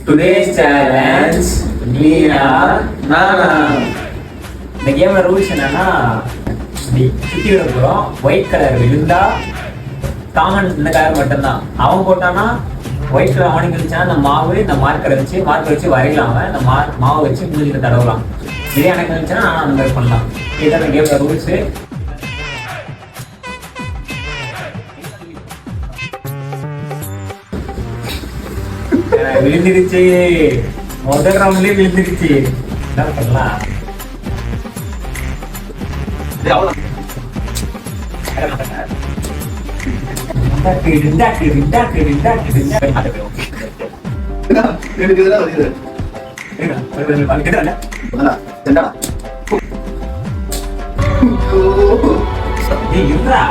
Today's challenge Neeya Naana. இந்த கேமோட rules என்னன்னா, இப்படி சுத்தி விட போறோம். ஒயிட் கலர் விழுந்தா காமன் இந்த கலர் மட்டும்தான். அவன் போட்டானா ஒயிட் கலர் அவனுக்கு இருந்துச்சுன்னா அந்த மாவு இந்த மார்க்கரை வச்சு வரையலாம். அந்த மாவை வச்சு மூஞ்சில தடவலாம். இதே எனக்கு இருந்துச்சுன்னா நானும் அந்த மாதிரி பண்ணலாம். இதுதான் இந்த கேமோட ரூல்ஸ். விழுந்துருச்சு, முதல் ரவுண்ட்லயே விழுந்துருச்சு. என்ன பண்ணலாம்? இருடா